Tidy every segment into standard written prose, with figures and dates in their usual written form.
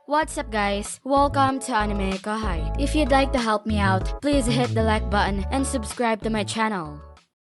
What's up guys? Welcome to AnimeKouhai. If you'd like to help me out, please hit the like button and subscribe to my channel.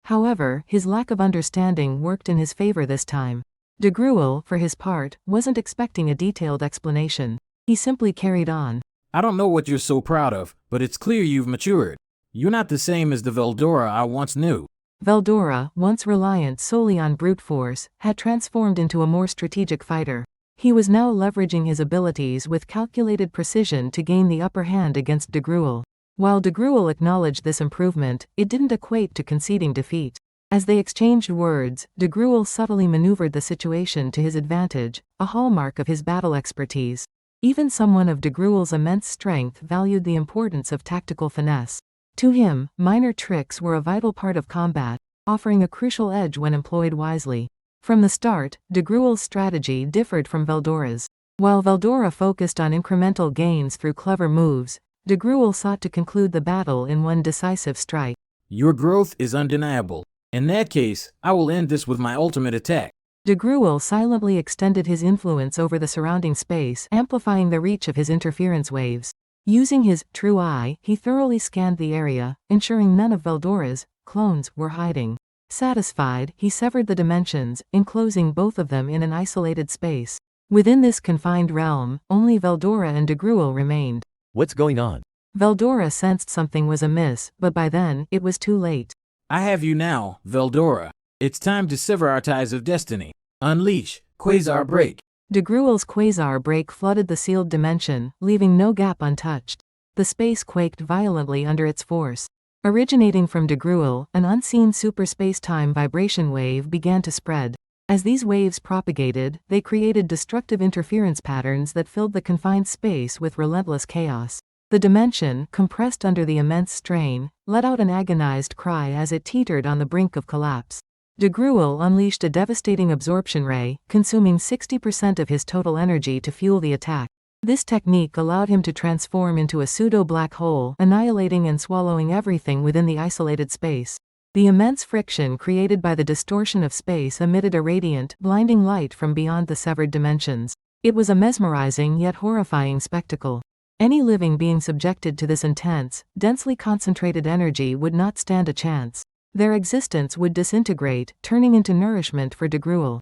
However, his lack of understanding worked in his favor this time. Dagruel, for his part, wasn't expecting a detailed explanation. He simply carried on. I don't know what you're so proud of, but it's clear you've matured. You're not the same as the Veldora I once knew. Veldora, once reliant solely on brute force, had transformed into a more strategic fighter. He was now leveraging his abilities with calculated precision to gain the upper hand against Dagruel. While Dagruel acknowledged this improvement, it didn't equate to conceding defeat. As they exchanged words, Dagruel subtly maneuvered the situation to his advantage, a hallmark of his battle expertise. Even someone of Dagruel's immense strength valued the importance of tactical finesse. To him, minor tricks were a vital part of combat, offering a crucial edge when employed wisely. From the start, Dagruel's strategy differed from Veldora's. While Veldora focused on incremental gains through clever moves, Dagruel sought to conclude the battle in one decisive strike. Your growth is undeniable. In that case, I will end this with my ultimate attack. Dagruel silently extended his influence over the surrounding space, amplifying the reach of his interference waves. Using his true eye, he thoroughly scanned the area, ensuring none of Veldora's clones were hiding. Satisfied, he severed the dimensions, enclosing both of them in an isolated space. Within this confined realm, only Veldora and Dagruel remained. What's going on? Veldora sensed something was amiss, but by then, it was too late. I have you now, Veldora. It's time to sever our ties of destiny. Unleash, Quasar Break. Dagruel's Quasar Break flooded the sealed dimension, leaving no gap untouched. The space quaked violently under its force. Originating from Dagruel, an unseen super space-time vibration wave began to spread. As these waves propagated, they created destructive interference patterns that filled the confined space with relentless chaos. The dimension, compressed under the immense strain, let out an agonized cry as it teetered on the brink of collapse. Dagruel unleashed a devastating absorption ray, consuming 60% of his total energy to fuel the attack. This technique allowed him to transform into a pseudo-black hole, annihilating and swallowing everything within the isolated space. The immense friction created by the distortion of space emitted a radiant, blinding light from beyond the severed dimensions. It was a mesmerizing yet horrifying spectacle. Any living being subjected to this intense, densely concentrated energy would not stand a chance. Their existence would disintegrate, turning into nourishment for Dagruel.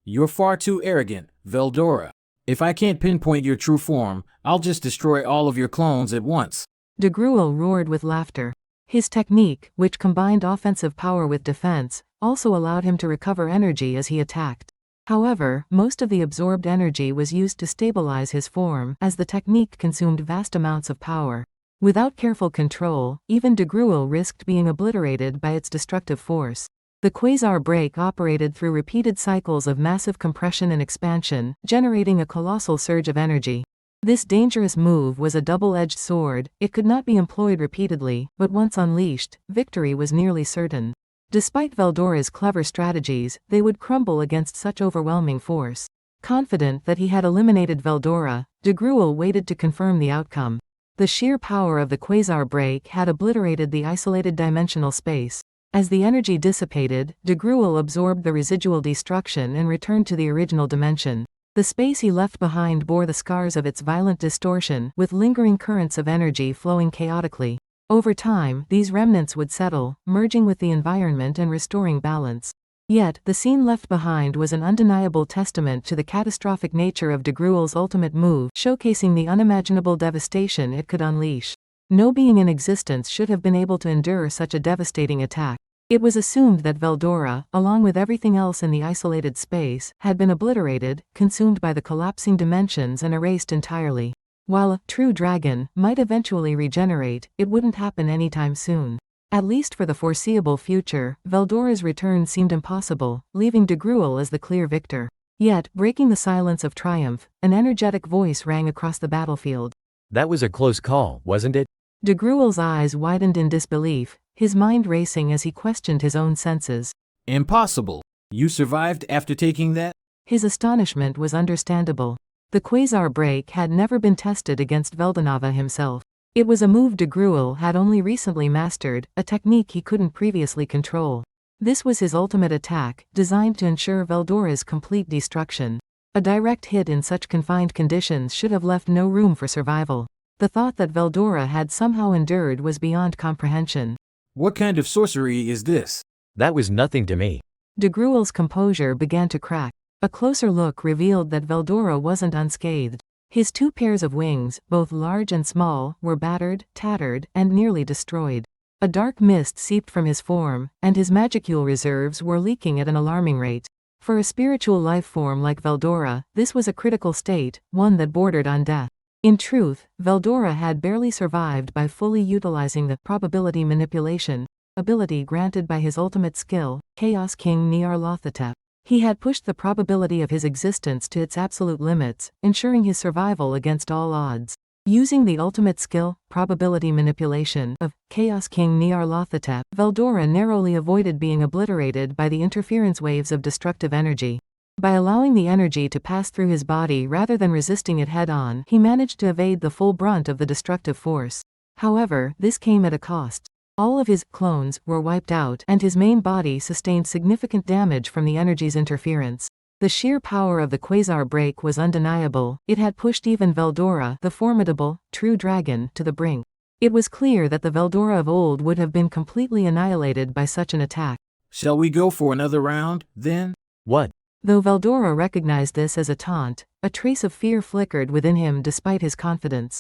You're far too arrogant, Veldora. If I can't pinpoint your true form, I'll just destroy all of your clones at once. Dagruel roared with laughter. His technique, which combined offensive power with defense, also allowed him to recover energy as he attacked. However, most of the absorbed energy was used to stabilize his form, as the technique consumed vast amounts of power. Without careful control, even Dagruel risked being obliterated by its destructive force. The Quasar Break operated through repeated cycles of massive compression and expansion, generating a colossal surge of energy. This dangerous move was a double-edged sword. It could not be employed repeatedly, but once unleashed, victory was nearly certain. Despite Veldora's clever strategies, they would crumble against such overwhelming force. Confident that he had eliminated Veldora, Dagruel waited to confirm the outcome. The sheer power of the Quasar Break had obliterated the isolated dimensional space. As the energy dissipated, Dagruel absorbed the residual destruction and returned to the original dimension. The space he left behind bore the scars of its violent distortion, with lingering currents of energy flowing chaotically. Over time, these remnants would settle, merging with the environment and restoring balance. Yet, the scene left behind was an undeniable testament to the catastrophic nature of Dagruel's ultimate move, showcasing the unimaginable devastation it could unleash. No being in existence should have been able to endure such a devastating attack. It was assumed that Veldora, along with everything else in the isolated space, had been obliterated, consumed by the collapsing dimensions and erased entirely. While a true dragon might eventually regenerate, it wouldn't happen anytime soon. At least for the foreseeable future, Veldora's return seemed impossible, leaving Dagruel as the clear victor. Yet, breaking the silence of triumph, an energetic voice rang across the battlefield. That was a close call, wasn't it? Dagruel's eyes widened in disbelief, his mind racing as he questioned his own senses. Impossible. You survived after taking that? His astonishment was understandable. The Quasar Break had never been tested against Veldonava himself. It was a move Dagruel had only recently mastered, a technique he couldn't previously control. This was his ultimate attack, designed to ensure Veldora's complete destruction. A direct hit in such confined conditions should have left no room for survival. The thought that Veldora had somehow endured was beyond comprehension. What kind of sorcery is this? That was nothing to me. Dagruel's composure began to crack. A closer look revealed that Veldora wasn't unscathed. His 2 pairs of wings, both large and small, were battered, tattered, and nearly destroyed. A dark mist seeped from his form, and his magicule reserves were leaking at an alarming rate. For a spiritual life form like Veldora, this was a critical state, one that bordered on death. In truth, Veldora had barely survived by fully utilizing the probability manipulation ability granted by his ultimate skill, Chaos King Nyarlathotep. He had pushed the probability of his existence to its absolute limits, ensuring his survival against all odds. Using the ultimate skill, probability manipulation, of Chaos King Nyarlathotep, Veldora narrowly avoided being obliterated by the interference waves of destructive energy. By allowing the energy to pass through his body rather than resisting it head-on, he managed to evade the full brunt of the destructive force. However, this came at a cost. All of his clones were wiped out, and his main body sustained significant damage from the energy's interference. The sheer power of the quasar break was undeniable. It had pushed even Veldora, the formidable, true dragon, to the brink. It was clear that the Veldora of old would have been completely annihilated by such an attack. Shall we go for another round, then? What? Though Veldora recognized this as a taunt, a trace of fear flickered within him despite his confidence.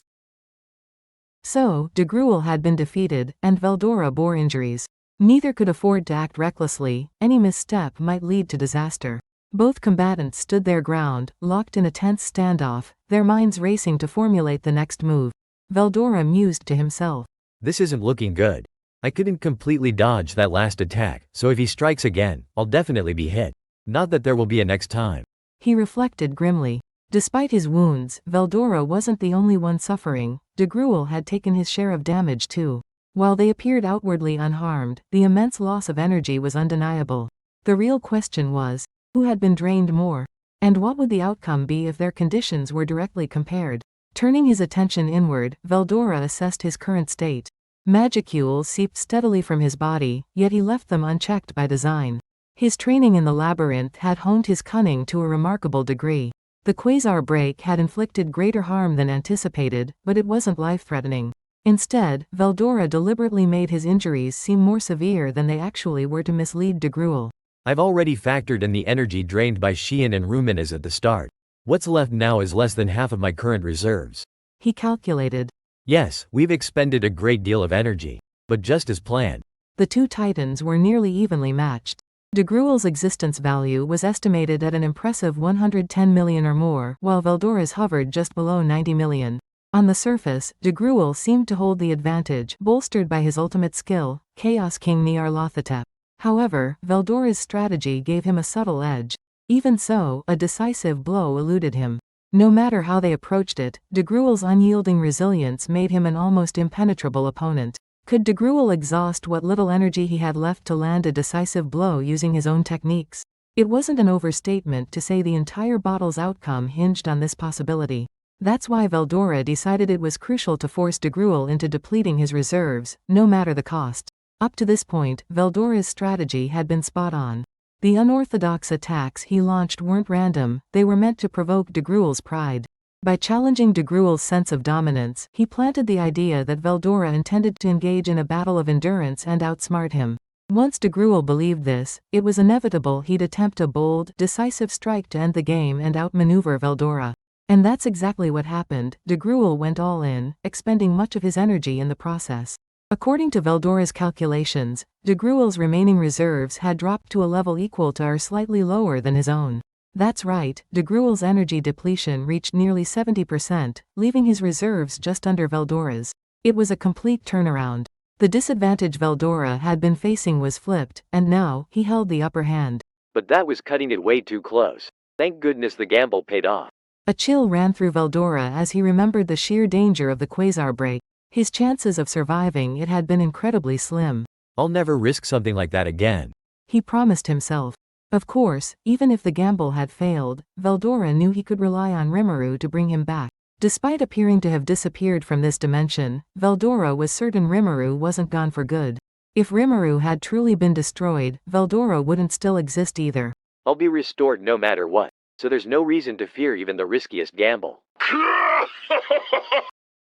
So, Dagruel had been defeated, and Veldora bore injuries. Neither could afford to act recklessly. Any misstep might lead to disaster. Both combatants stood their ground, locked in a tense standoff, their minds racing to formulate the next move. Veldora mused to himself. This isn't looking good. I couldn't completely dodge that last attack, so if he strikes again, I'll definitely be hit. Not that there will be a next time. He reflected grimly. Despite his wounds, Veldora wasn't the only one suffering. Dagruel had taken his share of damage too. While they appeared outwardly unharmed, the immense loss of energy was undeniable. The real question was, who had been drained more? And what would the outcome be if their conditions were directly compared? Turning his attention inward, Veldora assessed his current state. Magicules seeped steadily from his body, yet he left them unchecked by design. His training in the labyrinth had honed his cunning to a remarkable degree. The quasar break had inflicted greater harm than anticipated, but it wasn't life-threatening. Instead, Veldora deliberately made his injuries seem more severe than they actually were to mislead Dagruel. I've already factored in the energy drained by Xian and Ruminas at the start. What's left now is less than half of my current reserves. He calculated. Yes, we've expended a great deal of energy. But just as planned. The 2 titans were nearly evenly matched. Dagruel's existence value was estimated at an impressive 110 million or more, while Veldora's hovered just below 90 million. On the surface, Dagruel seemed to hold the advantage, bolstered by his ultimate skill, Chaos King Nyarlathotep. However, Veldora's strategy gave him a subtle edge. Even so, a decisive blow eluded him. No matter how they approached it, Dagruel's unyielding resilience made him an almost impenetrable opponent. Could Dagruel exhaust what little energy he had left to land a decisive blow using his own techniques? It wasn't an overstatement to say the entire battle's outcome hinged on this possibility. That's why Veldora decided it was crucial to force Dagruel into depleting his reserves, no matter the cost. Up to this point, Veldora's strategy had been spot on. The unorthodox attacks he launched weren't random, they were meant to provoke Dagruel's pride. By challenging Dagruel's sense of dominance, he planted the idea that Veldora intended to engage in a battle of endurance and outsmart him. Once Dagruel believed this, it was inevitable he'd attempt a bold, decisive strike to end the game and outmaneuver Veldora. And that's exactly what happened. Dagruel went all in, expending much of his energy in the process. According to Veldora's calculations, Dagruel's remaining reserves had dropped to a level equal to or slightly lower than his own. That's right, Dagruel's energy depletion reached nearly 70%, leaving his reserves just under Veldora's. It was a complete turnaround. The disadvantage Veldora had been facing was flipped, and now, he held the upper hand. But that was cutting it way too close. Thank goodness the gamble paid off. A chill ran through Veldora as he remembered the sheer danger of the quasar break. His chances of surviving it had been incredibly slim. I'll never risk something like that again. He promised himself. Of course, even if the gamble had failed, Veldora knew he could rely on Rimuru to bring him back. Despite appearing to have disappeared from this dimension, Veldora was certain Rimuru wasn't gone for good. If Rimuru had truly been destroyed, Veldora wouldn't still exist either. I'll be restored no matter what. so there's no reason to fear even the riskiest gamble.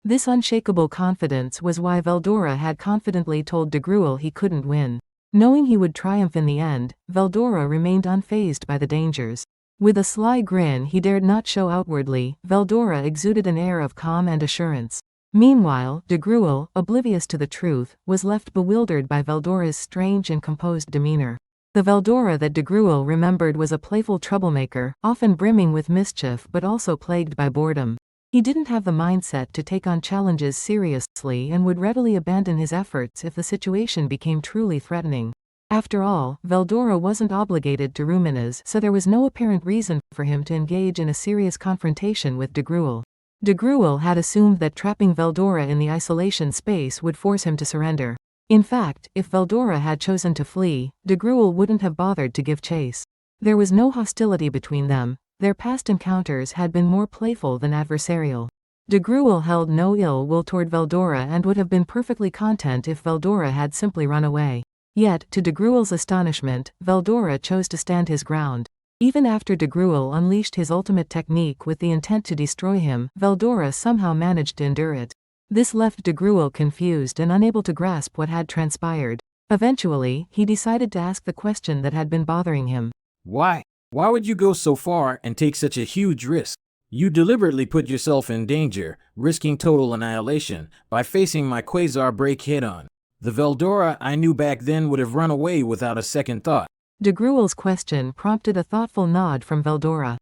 This unshakable confidence was why Veldora had confidently told Dagruel he couldn't win. Knowing he would triumph in the end, Veldora remained unfazed by the dangers. With a sly grin he dared not show outwardly, Veldora exuded an air of calm and assurance. Meanwhile, Dagruel, oblivious to the truth, was left bewildered by Veldora's strange and composed demeanor. The Veldora that Dagruel remembered was a playful troublemaker, often brimming with mischief but also plagued by boredom. He didn't have the mindset to take on challenges seriously and would readily abandon his efforts if the situation became truly threatening. After all, Veldora wasn't obligated to Ruminas, so there was no apparent reason for him to engage in a serious confrontation with Dagruel. Dagruel had assumed that trapping Veldora in the isolation space would force him to surrender. In fact, if Veldora had chosen to flee, Dagruel wouldn't have bothered to give chase. There was no hostility between them. Their past encounters had been more playful than adversarial. Dagruel held no ill will toward Veldora and would have been perfectly content if Veldora had simply run away. Yet, to Dagruel's astonishment, Veldora chose to stand his ground. Even after Dagruel unleashed his ultimate technique with the intent to destroy him, Veldora somehow managed to endure it. This left Dagruel confused and unable to grasp what had transpired. Eventually, he decided to ask the question that had been bothering him. Why? Why would you go so far and take such a huge risk? You deliberately put yourself in danger, risking total annihilation, by facing my Quasar break head-on. The Veldora I knew back then would have run away without a second thought. Dagruel's question prompted a thoughtful nod from Veldora.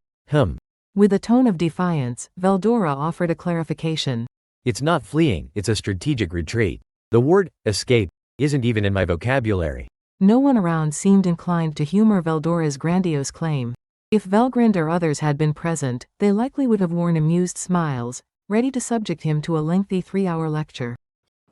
With a tone of defiance, Veldora offered a clarification. It's not fleeing, it's a strategic retreat. The word escape isn't even in my vocabulary. No one around seemed inclined to humor Veldora's grandiose claim. If Velgrind or others had been present, they likely would have worn amused smiles, ready to subject him to a lengthy 3-hour lecture.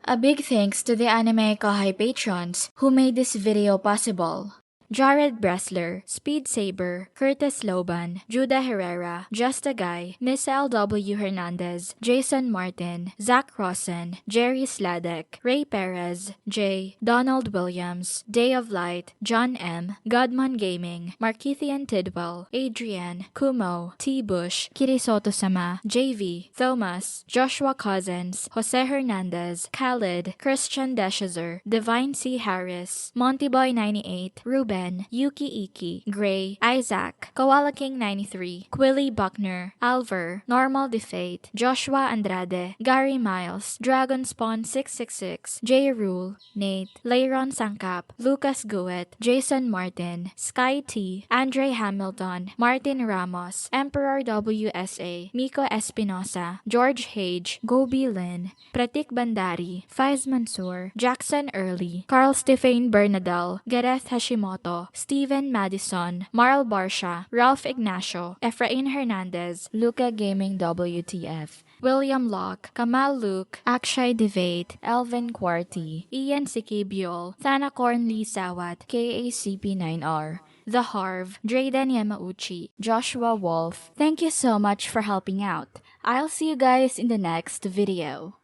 A big thanks to the AnimeKouhai patrons who made this video possible. Jared Bressler, Speed Saber, Curtis Loban, Judah Herrera, Just a Guy, Miss L.W. Hernandez, Jason Martin, Zach Rosen, Jerry Sladek, Ray Perez, Jay, Donald Williams, Day of Light, John M, Godman Gaming, Markithian Tidwell, Adrian, Kumo, T. Bush, Kirisoto Sama, JV, Thomas, Joshua Cousins, Jose Hernandez, Khalid, Christian Deshazer, Divine C. Harris, Montyboy 98, Ruben, Yuki Iki, Gray, Isaac, Koala King 93, Quilly Buckner, Alver, Normal Defate, Joshua Andrade, Gary Miles, Dragon Spawn 666, J. Rule, Nate, Leiron Sangkap, Lucas Guet, Jason Martin, Sky T, Andre Hamilton, Martin Ramos, Emperor WSA, Miko Espinosa, George Hage, Gobi Lin, Pratik Bandari, Faiz Mansour, Jackson Early, Carl Stefan Bernadal, Gareth Hashimoto, Steven Madison, Marl Barsha, Ralph Ignacio, Efrain Hernandez, Luca Gaming WTF, William Locke, Kamal Luke, Akshay Devate, Elvin Quarty, Ian Sikibiol, Thanakorn Lee Sawat, KACP9R, The Harv, Drayden Yamauchi, Joshua Wolf. Thank you so much for helping out. I'll see you guys in the next video.